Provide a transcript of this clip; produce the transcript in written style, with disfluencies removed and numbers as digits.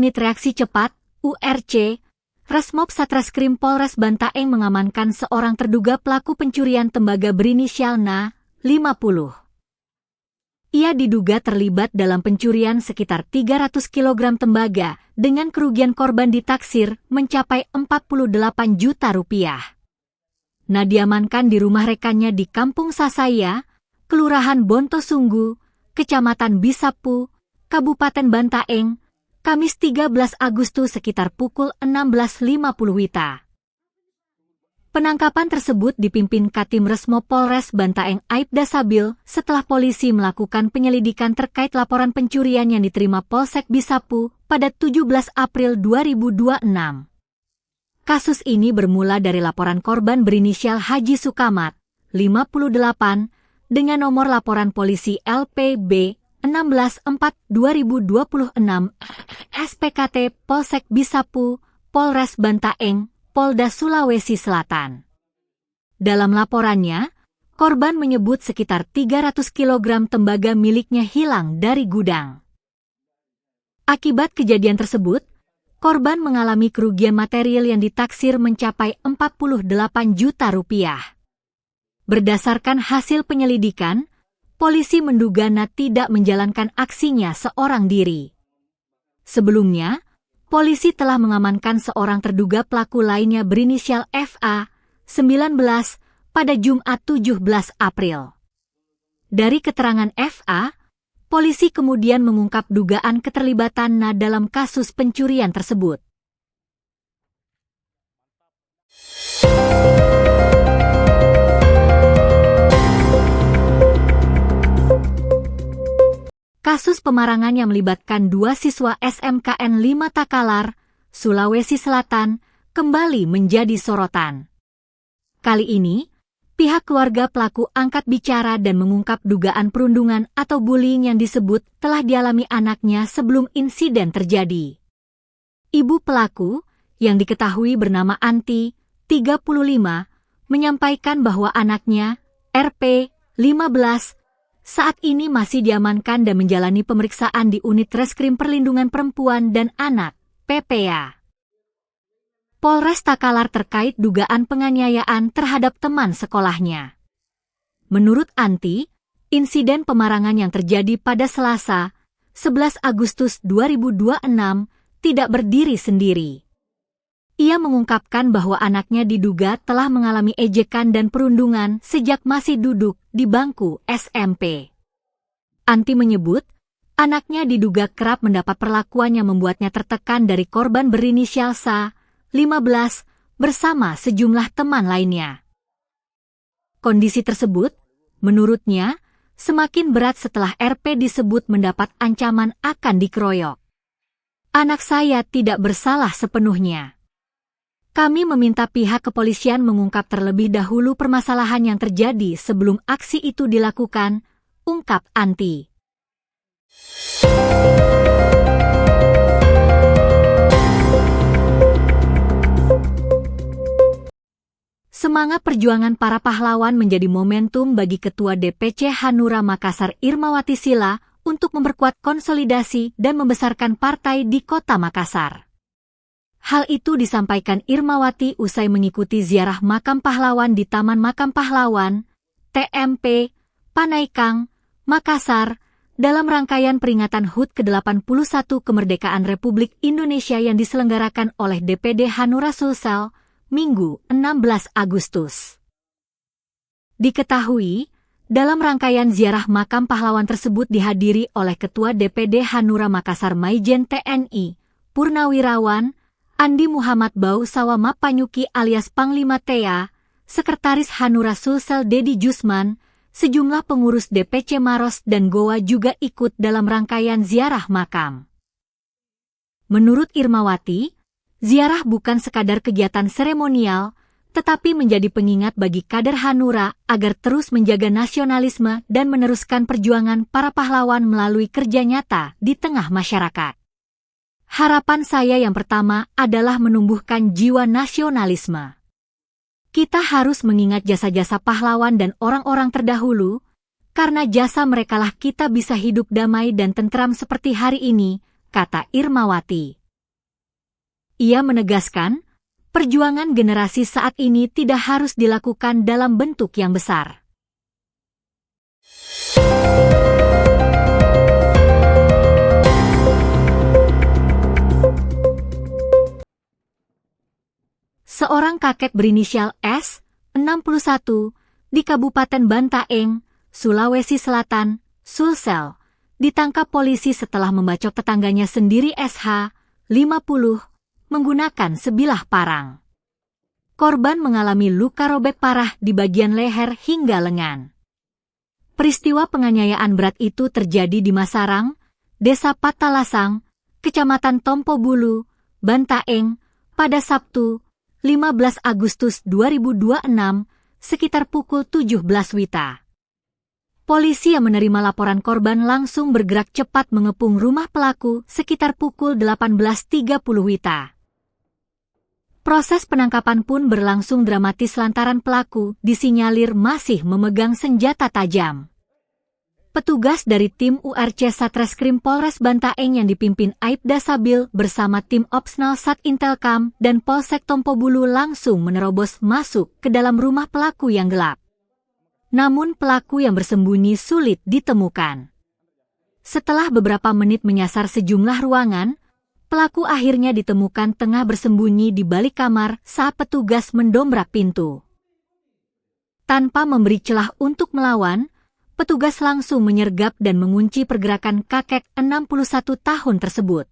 Unit Reaksi Cepat, URC, Resmob Satreskrim Polres Bantaeng mengamankan seorang terduga pelaku pencurian tembaga berinisial NA, 50. Ia diduga terlibat dalam pencurian sekitar 300 kg tembaga dengan kerugian korban ditaksir mencapai 48 juta rupiah. NA diamankan di rumah rekannya di Kampung Sasaya, Kelurahan Bontosunggu, Kecamatan Bisapu, Kabupaten Bantaeng, Kamis 13 Agustus sekitar pukul 16.50 WITA. Penangkapan tersebut dipimpin Katim Resmob Polres Bantaeng Aibda Sabil setelah polisi melakukan penyelidikan terkait laporan pencurian yang diterima Polsek Bisapu pada 17 April 2026. Kasus ini bermula dari laporan korban berinisial Haji Sukamat, 58, dengan nomor laporan polisi LPB 16-4-2026 SPKT Polsek Bisapu, Polres Bantaeng, Polda Sulawesi Selatan. Dalam laporannya, korban menyebut sekitar 300 kg tembaga miliknya hilang dari gudang. Akibat kejadian tersebut, korban mengalami kerugian material yang ditaksir mencapai 48 juta rupiah. Berdasarkan hasil penyelidikan, polisi menduga NA tidak menjalankan aksinya seorang diri. Sebelumnya, polisi telah mengamankan seorang terduga pelaku lainnya berinisial FA, 19, pada Jumat 17 April. Dari keterangan FA, polisi kemudian mengungkap dugaan keterlibatan NA dalam kasus pencurian tersebut. Kasus pemarangan yang melibatkan 2 siswa SMKN 5 Takalar, Sulawesi Selatan, kembali menjadi sorotan. Kali ini, pihak keluarga pelaku angkat bicara dan mengungkap dugaan perundungan atau bullying yang disebut telah dialami anaknya sebelum insiden terjadi. Ibu pelaku, yang diketahui bernama Anti, 35, menyampaikan bahwa anaknya, RP, 15, saat ini masih diamankan dan menjalani pemeriksaan di Unit Reskrim Perlindungan Perempuan dan Anak, PPA. Polres Takalar terkait dugaan penganiayaan terhadap teman sekolahnya. Menurut Anti, insiden pemarangan yang terjadi pada Selasa, 11 Agustus 2026, tidak berdiri sendiri. Ia mengungkapkan bahwa anaknya diduga telah mengalami ejekan dan perundungan sejak masih duduk di bangku SMP. Anti menyebut, anaknya diduga kerap mendapat perlakuan yang membuatnya tertekan dari korban berinisial SA, 15, bersama sejumlah teman lainnya. Kondisi tersebut, menurutnya, semakin berat setelah RP disebut mendapat ancaman akan dikeroyok. Anak saya tidak bersalah sepenuhnya. Kami meminta pihak kepolisian mengungkap terlebih dahulu permasalahan yang terjadi sebelum aksi itu dilakukan, ungkap Anti. Semangat perjuangan para pahlawan menjadi momentum bagi Ketua DPC Hanura Makassar Irmawati Sila untuk memperkuat konsolidasi dan membesarkan partai di Kota Makassar. Hal itu disampaikan Irmawati usai mengikuti ziarah makam pahlawan di Taman Makam Pahlawan, TMP, Panaikang, Makassar, dalam rangkaian peringatan HUT ke-81 Kemerdekaan Republik Indonesia yang diselenggarakan oleh DPD Hanura Sulsel, Minggu 16 Agustus. Diketahui, dalam rangkaian ziarah makam pahlawan tersebut dihadiri oleh Ketua DPD Hanura Makassar Maijen TNI, Purnawirawan, Andi Muhammad Bau Sawama Panyuki alias Panglima Tea, Sekretaris Hanura Sulsel Dedi Jusman, sejumlah pengurus DPC Maros dan Goa juga ikut dalam rangkaian ziarah makam. Menurut Irmawati, ziarah bukan sekadar kegiatan seremonial, tetapi menjadi pengingat bagi kader Hanura agar terus menjaga nasionalisme dan meneruskan perjuangan para pahlawan melalui kerja nyata di tengah masyarakat. Harapan saya yang pertama adalah menumbuhkan jiwa nasionalisme. Kita harus mengingat jasa-jasa pahlawan dan orang-orang terdahulu, karena jasa merekalah kita bisa hidup damai dan tentram seperti hari ini, kata Irmawati. Ia menegaskan, perjuangan generasi saat ini tidak harus dilakukan dalam bentuk yang besar. Seorang kakek berinisial S, 61, di Kabupaten Bantaeng, Sulawesi Selatan, Sulsel, ditangkap polisi setelah membacok tetangganya sendiri SH, 50, menggunakan sebilah parang. Korban mengalami luka robek parah di bagian leher hingga lengan. Peristiwa penganiayaan berat itu terjadi di Masarang, Desa Patalasang, Kecamatan Tompo Bulu, Bantaeng, pada Sabtu, 15 Agustus 2026, sekitar pukul 17 WITA. Polisi yang menerima laporan korban langsung bergerak cepat mengepung rumah pelaku sekitar pukul 18.30 WITA. Proses penangkapan pun berlangsung dramatis lantaran pelaku disinyalir masih memegang senjata tajam. Petugas dari tim URC Satreskrim Polres Bantaeng yang dipimpin Aibda Sabil bersama tim Opsnal Sat Intelkam dan Polsek Tompo Bulu langsung menerobos masuk ke dalam rumah pelaku yang gelap. Namun pelaku yang bersembunyi sulit ditemukan. Setelah beberapa menit menyasar sejumlah ruangan, pelaku akhirnya ditemukan tengah bersembunyi di balik kamar saat petugas mendobrak pintu. Tanpa memberi celah untuk melawan, petugas langsung menyergap dan mengunci pergerakan kakek 61 tahun tersebut.